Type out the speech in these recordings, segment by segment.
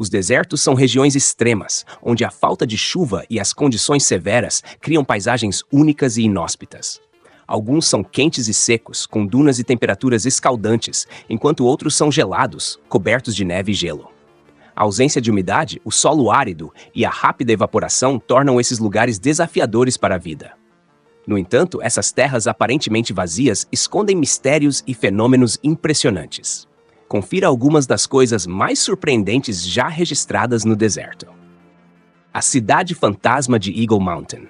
Os desertos são regiões extremas, onde a falta de chuva e as condições severas criam paisagens únicas e inóspitas. Alguns são quentes e secos, com dunas e temperaturas escaldantes, enquanto outros são gelados, cobertos de neve e gelo. A ausência de umidade, o solo árido e a rápida evaporação tornam esses lugares desafiadores para a vida. No entanto, essas terras aparentemente vazias escondem mistérios e fenômenos impressionantes. Confira algumas das coisas mais surpreendentes já registradas no deserto. A cidade fantasma de Eagle Mountain.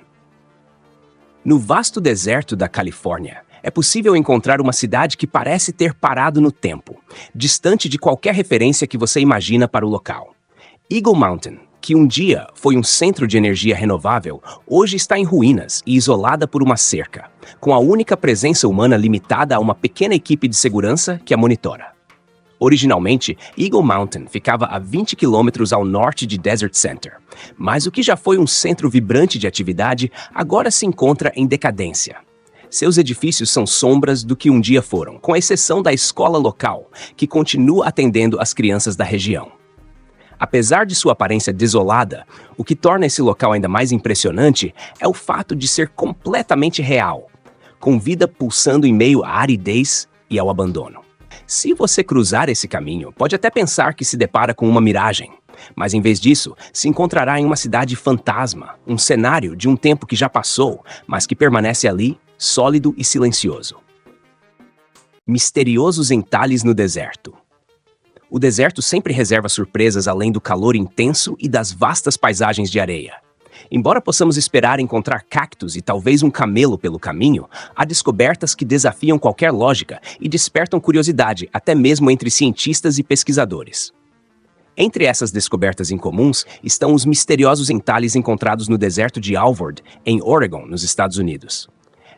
No vasto deserto da Califórnia, é possível encontrar uma cidade que parece ter parado no tempo, distante de qualquer referência que você imagina para o local. Eagle Mountain, que um dia foi um centro de energia renovável, hoje está em ruínas e isolada por uma cerca, com a única presença humana limitada a uma pequena equipe de segurança que a monitora. Originalmente, Eagle Mountain ficava a 20 quilômetros ao norte de Desert Center, mas o que já foi um centro vibrante de atividade agora se encontra em decadência. Seus edifícios são sombras do que um dia foram, com exceção da escola local, que continua atendendo as crianças da região. Apesar de sua aparência desolada, o que torna esse local ainda mais impressionante é o fato de ser completamente real, com vida pulsando em meio à aridez e ao abandono. Se você cruzar esse caminho, pode até pensar que se depara com uma miragem, mas em vez disso, se encontrará em uma cidade fantasma, um cenário de um tempo que já passou, mas que permanece ali, sólido e silencioso. Misteriosos entalhes no deserto. O deserto sempre reserva surpresas além do calor intenso e das vastas paisagens de areia. Embora possamos esperar encontrar cactos e talvez um camelo pelo caminho, há descobertas que desafiam qualquer lógica e despertam curiosidade até mesmo entre cientistas e pesquisadores. Entre essas descobertas incomuns estão os misteriosos entalhes encontrados no deserto de Alvord, em Oregon, nos Estados Unidos.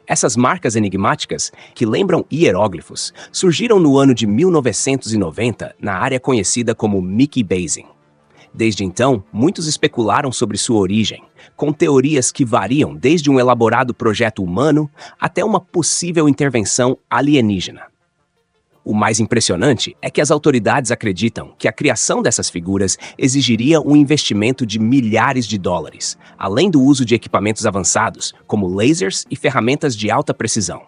Essas marcas enigmáticas, que lembram hieróglifos, surgiram no ano de 1990 na área conhecida como Mickey Basin. Desde então, muitos especularam sobre sua origem, com teorias que variam desde um elaborado projeto humano até uma possível intervenção alienígena. O mais impressionante é que as autoridades acreditam que a criação dessas figuras exigiria um investimento de milhares de dólares, além do uso de equipamentos avançados, como lasers e ferramentas de alta precisão.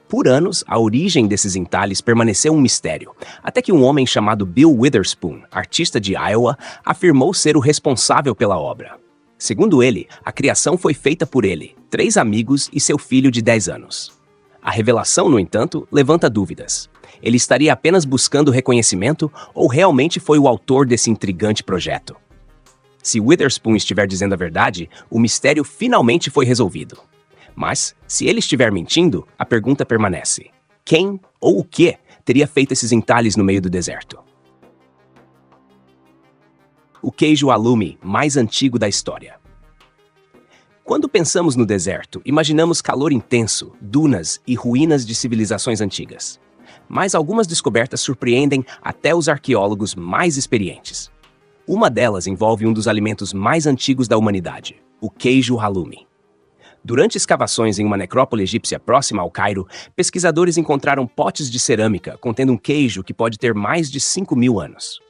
Por anos, a origem desses entalhes permaneceu um mistério, até que um homem chamado Bill Witherspoon, artista de Iowa, afirmou ser o responsável pela obra. Segundo ele, a criação foi feita por ele, 3 amigos e seu filho de 10 anos. A revelação, no entanto, levanta dúvidas. Ele estaria apenas buscando reconhecimento ou realmente foi o autor desse intrigante projeto? Se Witherspoon estiver dizendo a verdade, o mistério finalmente foi resolvido. Mas, se ele estiver mentindo, a pergunta permanece. Quem ou o que teria feito esses entalhes no meio do deserto? O queijo halloumi mais antigo da história. Quando pensamos no deserto, imaginamos calor intenso, dunas e ruínas de civilizações antigas. Mas algumas descobertas surpreendem até os arqueólogos mais experientes. Uma delas envolve um dos alimentos mais antigos da humanidade, o queijo halloumi. Durante escavações em uma necrópole egípcia próxima ao Cairo, pesquisadores encontraram potes de cerâmica contendo um queijo que pode ter mais de 5.000 anos.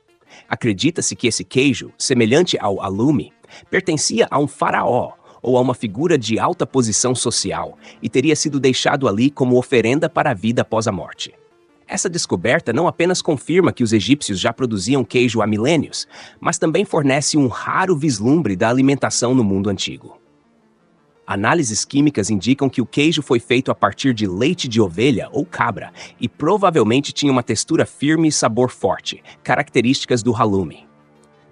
Acredita-se que esse queijo, semelhante ao halloumi, pertencia a um faraó ou a uma figura de alta posição social e teria sido deixado ali como oferenda para a vida após a morte. Essa descoberta não apenas confirma que os egípcios já produziam queijo há milênios, mas também fornece um raro vislumbre da alimentação no mundo antigo. Análises químicas indicam que o queijo foi feito a partir de leite de ovelha ou cabra e provavelmente tinha uma textura firme e sabor forte, características do halloumi.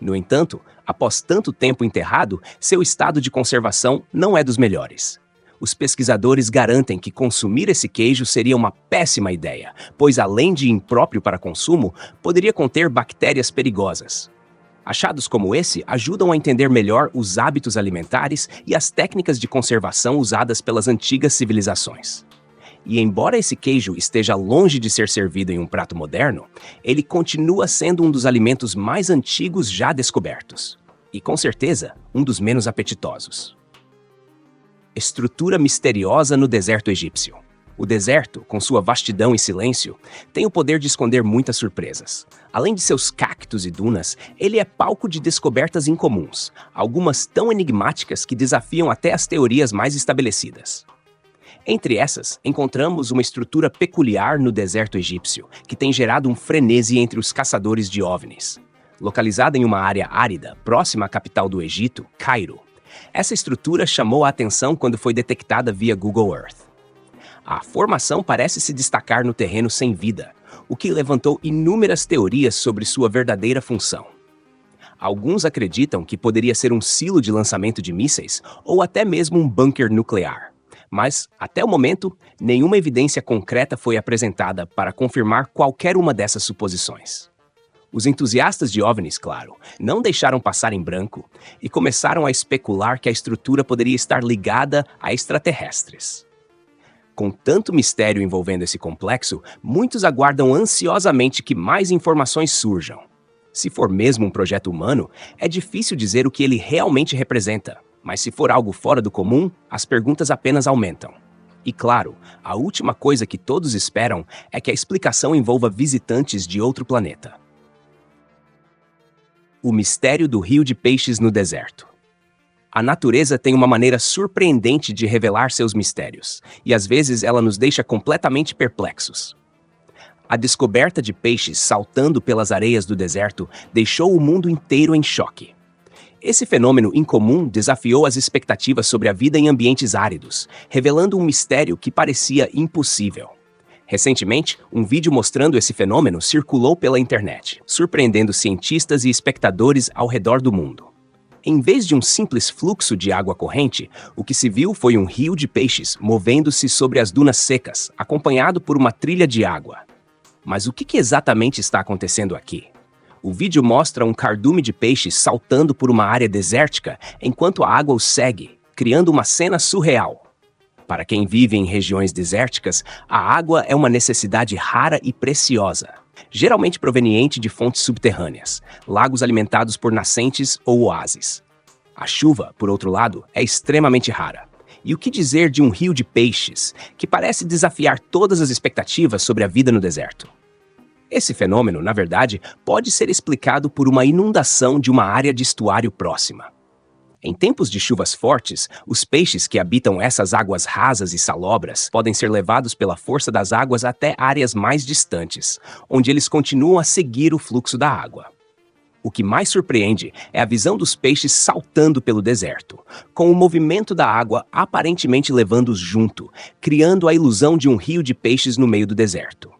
No entanto, após tanto tempo enterrado, seu estado de conservação não é dos melhores. Os pesquisadores garantem que consumir esse queijo seria uma péssima ideia, pois além de impróprio para consumo, poderia conter bactérias perigosas. Achados como esse ajudam a entender melhor os hábitos alimentares e as técnicas de conservação usadas pelas antigas civilizações. E embora esse queijo esteja longe de ser servido em um prato moderno, ele continua sendo um dos alimentos mais antigos já descobertos. E, com certeza, um dos menos apetitosos. Estrutura misteriosa no deserto egípcio. O deserto, com sua vastidão e silêncio, tem o poder de esconder muitas surpresas. Além de seus cactos e dunas, ele é palco de descobertas incomuns, algumas tão enigmáticas que desafiam até as teorias mais estabelecidas. Entre essas, encontramos uma estrutura peculiar no deserto egípcio, que tem gerado um frenesi entre os caçadores de OVNIs. Localizada em uma área árida, próxima à capital do Egito, Cairo, essa estrutura chamou a atenção quando foi detectada via Google Earth. A formação parece se destacar no terreno sem vida, o que levantou inúmeras teorias sobre sua verdadeira função. Alguns acreditam que poderia ser um silo de lançamento de mísseis ou até mesmo um bunker nuclear. Mas, até o momento, nenhuma evidência concreta foi apresentada para confirmar qualquer uma dessas suposições. Os entusiastas de OVNIs, claro, não deixaram passar em branco e começaram a especular que a estrutura poderia estar ligada a extraterrestres. Com tanto mistério envolvendo esse complexo, muitos aguardam ansiosamente que mais informações surjam. Se for mesmo um projeto humano, é difícil dizer o que ele realmente representa, mas se for algo fora do comum, as perguntas apenas aumentam. E claro, a última coisa que todos esperam é que a explicação envolva visitantes de outro planeta. O mistério do rio de peixes no deserto. A natureza tem uma maneira surpreendente de revelar seus mistérios, e às vezes ela nos deixa completamente perplexos. A descoberta de peixes saltando pelas areias do deserto deixou o mundo inteiro em choque. Esse fenômeno incomum desafiou as expectativas sobre a vida em ambientes áridos, revelando um mistério que parecia impossível. Recentemente, um vídeo mostrando esse fenômeno circulou pela internet, surpreendendo cientistas e espectadores ao redor do mundo. Em vez de um simples fluxo de água corrente, o que se viu foi um rio de peixes movendo-se sobre as dunas secas, acompanhado por uma trilha de água. Mas o que exatamente está acontecendo aqui? O vídeo mostra um cardume de peixes saltando por uma área desértica enquanto a água os segue, criando uma cena surreal. Para quem vive em regiões desérticas, a água é uma necessidade rara e preciosa, geralmente proveniente de fontes subterrâneas, lagos alimentados por nascentes ou oásis. A chuva, por outro lado, é extremamente rara. E o que dizer de um rio de peixes, que parece desafiar todas as expectativas sobre a vida no deserto? Esse fenômeno, na verdade, pode ser explicado por uma inundação de uma área de estuário próxima. Em tempos de chuvas fortes, os peixes que habitam essas águas rasas e salobras podem ser levados pela força das águas até áreas mais distantes, onde eles continuam a seguir o fluxo da água. O que mais surpreende é a visão dos peixes saltando pelo deserto, com o movimento da água aparentemente levando-os junto, criando a ilusão de um rio de peixes no meio do deserto.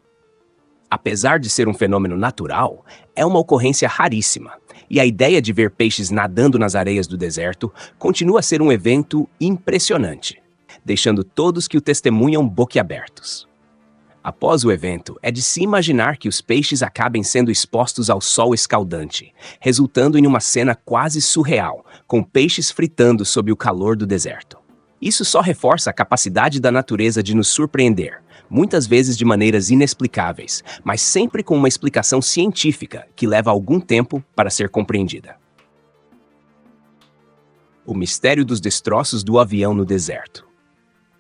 Apesar de ser um fenômeno natural, é uma ocorrência raríssima, e a ideia de ver peixes nadando nas areias do deserto continua a ser um evento impressionante, deixando todos que o testemunham boquiabertos. Após o evento, é de se imaginar que os peixes acabem sendo expostos ao sol escaldante, resultando em uma cena quase surreal, com peixes fritando sob o calor do deserto. Isso só reforça a capacidade da natureza de nos surpreender, muitas vezes de maneiras inexplicáveis, mas sempre com uma explicação científica que leva algum tempo para ser compreendida. O mistério dos destroços do avião no deserto.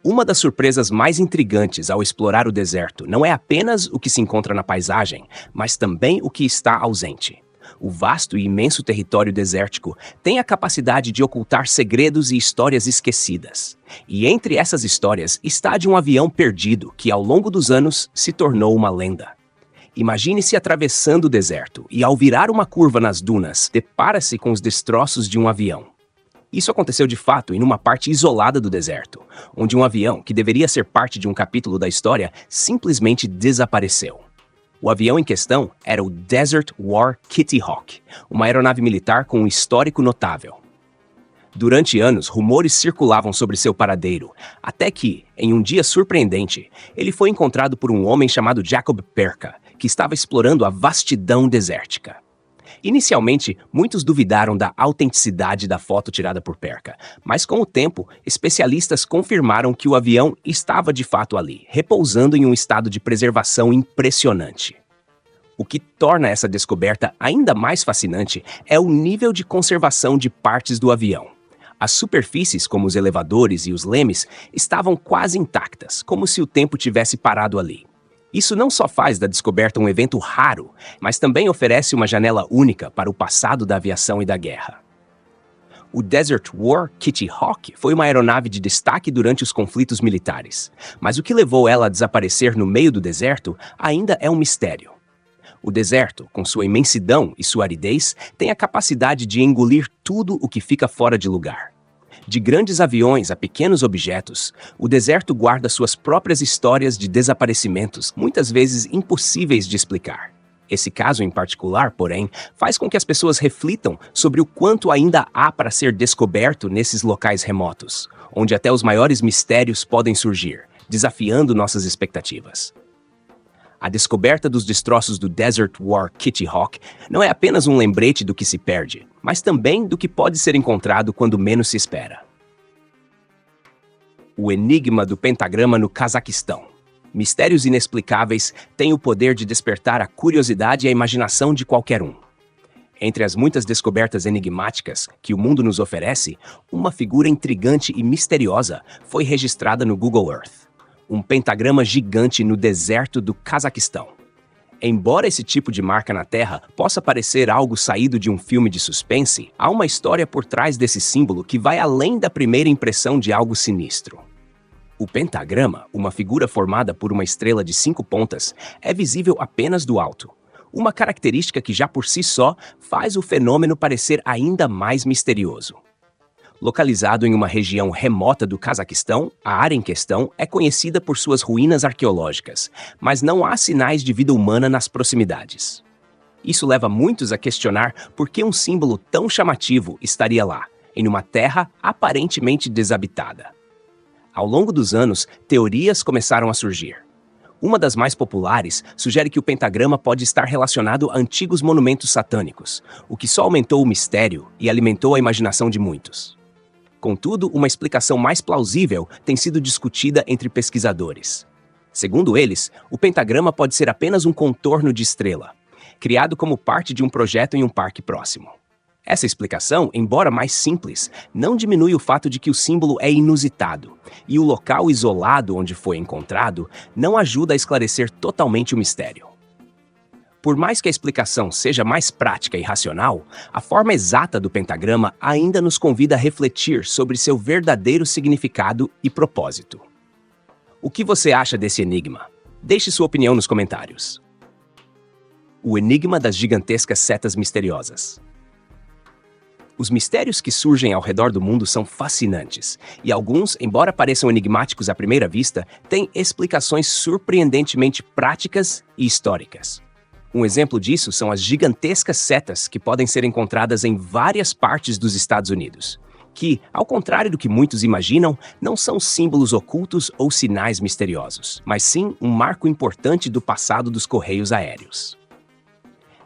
Uma das surpresas mais intrigantes ao explorar o deserto não é apenas o que se encontra na paisagem, mas também o que está ausente. O vasto e imenso território desértico tem a capacidade de ocultar segredos e histórias esquecidas. E entre essas histórias está de um avião perdido que, ao longo dos anos, se tornou uma lenda. Imagine-se atravessando o deserto e, ao virar uma curva nas dunas, depara-se com os destroços de um avião. Isso aconteceu de fato em uma parte isolada do deserto, onde um avião, que deveria ser parte de um capítulo da história, simplesmente desapareceu. O avião em questão era o Desert War Kitty Hawk, uma aeronave militar com um histórico notável. Durante anos, rumores circulavam sobre seu paradeiro, até que, em um dia surpreendente, ele foi encontrado por um homem chamado Jacob Perka, que estava explorando a vastidão desértica. Inicialmente, muitos duvidaram da autenticidade da foto tirada por Perka, mas com o tempo, especialistas confirmaram que o avião estava de fato ali, repousando em um estado de preservação impressionante. O que torna essa descoberta ainda mais fascinante é o nível de conservação de partes do avião. As superfícies, como os elevadores e os lemes, estavam quase intactas, como se o tempo tivesse parado ali. Isso não só faz da descoberta um evento raro, mas também oferece uma janela única para o passado da aviação e da guerra. O Desert War Kitty Hawk foi uma aeronave de destaque durante os conflitos militares, mas o que levou ela a desaparecer no meio do deserto ainda é um mistério. O deserto, com sua imensidão e sua aridez, tem a capacidade de engolir tudo o que fica fora de lugar. De grandes aviões a pequenos objetos, o deserto guarda suas próprias histórias de desaparecimentos, muitas vezes impossíveis de explicar. Esse caso em particular, porém, faz com que as pessoas reflitam sobre o quanto ainda há para ser descoberto nesses locais remotos, onde até os maiores mistérios podem surgir, desafiando nossas expectativas. A descoberta dos destroços do Desert War Kitty Hawk não é apenas um lembrete do que se perde, mas também do que pode ser encontrado quando menos se espera. O enigma do pentagrama no Cazaquistão. Mistérios inexplicáveis têm o poder de despertar a curiosidade e a imaginação de qualquer um. Entre as muitas descobertas enigmáticas que o mundo nos oferece, uma figura intrigante e misteriosa foi registrada no Google Earth. Um pentagrama gigante no deserto do Cazaquistão. Embora esse tipo de marca na Terra possa parecer algo saído de um filme de suspense, há uma história por trás desse símbolo que vai além da primeira impressão de algo sinistro. O pentagrama, uma figura formada por uma estrela de 5 pontas, é visível apenas do alto. Uma característica que já por si só faz o fenômeno parecer ainda mais misterioso. Localizado em uma região remota do Cazaquistão, a área em questão é conhecida por suas ruínas arqueológicas, mas não há sinais de vida humana nas proximidades. Isso leva muitos a questionar por que um símbolo tão chamativo estaria lá, em uma terra aparentemente desabitada. Ao longo dos anos, teorias começaram a surgir. Uma das mais populares sugere que o pentagrama pode estar relacionado a antigos monumentos satânicos, o que só aumentou o mistério e alimentou a imaginação de muitos. Contudo, uma explicação mais plausível tem sido discutida entre pesquisadores. Segundo eles, o pentagrama pode ser apenas um contorno de estrela, criado como parte de um projeto em um parque próximo. Essa explicação, embora mais simples, não diminui o fato de que o símbolo é inusitado, e o local isolado onde foi encontrado não ajuda a esclarecer totalmente o mistério. Por mais que a explicação seja mais prática e racional, a forma exata do pentagrama ainda nos convida a refletir sobre seu verdadeiro significado e propósito. O que você acha desse enigma? Deixe sua opinião nos comentários. O enigma das gigantescas setas misteriosas. Os mistérios que surgem ao redor do mundo são fascinantes, e alguns, embora pareçam enigmáticos à primeira vista, têm explicações surpreendentemente práticas e históricas. Um exemplo disso são as gigantescas setas que podem ser encontradas em várias partes dos Estados Unidos, que, ao contrário do que muitos imaginam, não são símbolos ocultos ou sinais misteriosos, mas sim um marco importante do passado dos correios aéreos.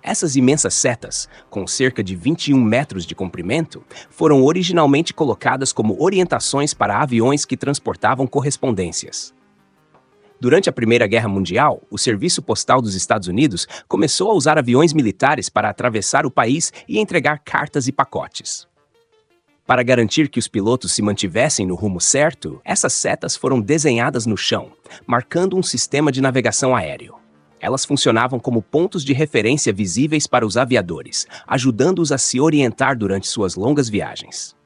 Essas imensas setas, com cerca de 21 metros de comprimento, foram originalmente colocadas como orientações para aviões que transportavam correspondências. Durante a Primeira Guerra Mundial, o Serviço Postal dos Estados Unidos começou a usar aviões militares para atravessar o país e entregar cartas e pacotes. Para garantir que os pilotos se mantivessem no rumo certo, essas setas foram desenhadas no chão, marcando um sistema de navegação aéreo. Elas funcionavam como pontos de referência visíveis para os aviadores, ajudando-os a se orientar durante suas longas viagens.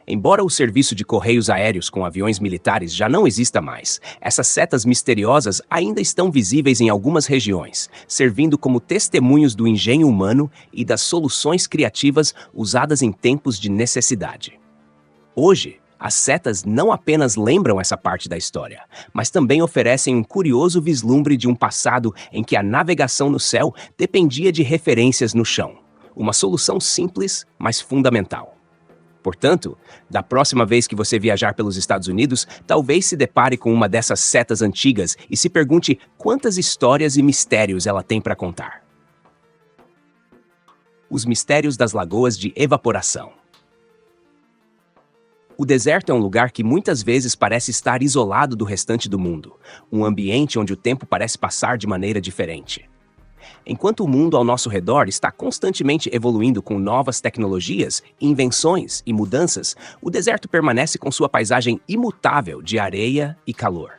Embora o serviço de correios aéreos com aviões militares já não exista mais, essas setas misteriosas ainda estão visíveis em algumas regiões, servindo como testemunhos do engenho humano e das soluções criativas usadas em tempos de necessidade. Hoje, as setas não apenas lembram essa parte da história, mas também oferecem um curioso vislumbre de um passado em que a navegação no céu dependia de referências no chão. Uma solução simples, mas fundamental. Portanto, da próxima vez que você viajar pelos Estados Unidos, talvez se depare com uma dessas setas antigas e se pergunte quantas histórias e mistérios ela tem para contar. Os mistérios das lagoas de evaporação. O deserto é um lugar que muitas vezes parece estar isolado do restante do mundo, um ambiente onde o tempo parece passar de maneira diferente. Enquanto o mundo ao nosso redor está constantemente evoluindo com novas tecnologias, invenções e mudanças, o deserto permanece com sua paisagem imutável de areia e calor.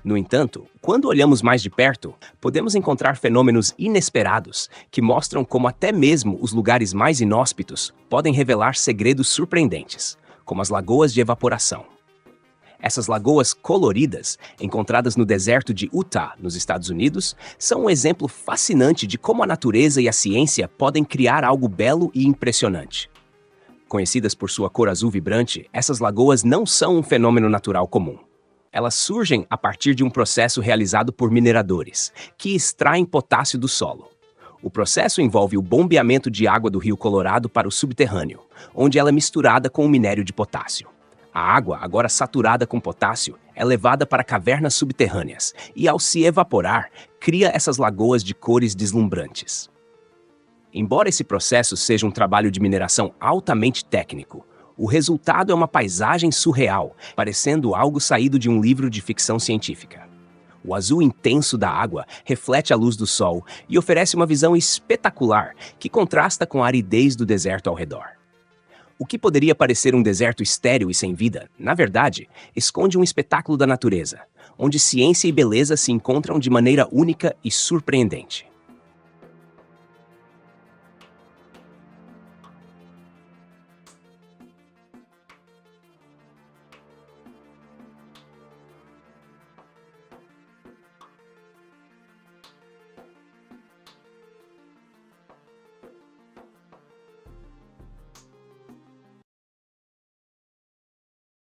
No entanto, quando olhamos mais de perto, podemos encontrar fenômenos inesperados que mostram como até mesmo os lugares mais inóspitos podem revelar segredos surpreendentes, como as lagoas de evaporação. Essas lagoas coloridas, encontradas no deserto de Utah, nos Estados Unidos, são um exemplo fascinante de como a natureza e a ciência podem criar algo belo e impressionante. Conhecidas por sua cor azul vibrante, essas lagoas não são um fenômeno natural comum. Elas surgem a partir de um processo realizado por mineradores, que extraem potássio do solo. O processo envolve o bombeamento de água do Rio Colorado para o subterrâneo, onde ela é misturada com o minério de potássio. A água, agora saturada com potássio, é levada para cavernas subterrâneas e, ao se evaporar, cria essas lagoas de cores deslumbrantes. Embora esse processo seja um trabalho de mineração altamente técnico, o resultado é uma paisagem surreal, parecendo algo saído de um livro de ficção científica. O azul intenso da água reflete a luz do sol e oferece uma visão espetacular que contrasta com a aridez do deserto ao redor. O que poderia parecer um deserto estéril e sem vida, na verdade, esconde um espetáculo da natureza, onde ciência e beleza se encontram de maneira única e surpreendente.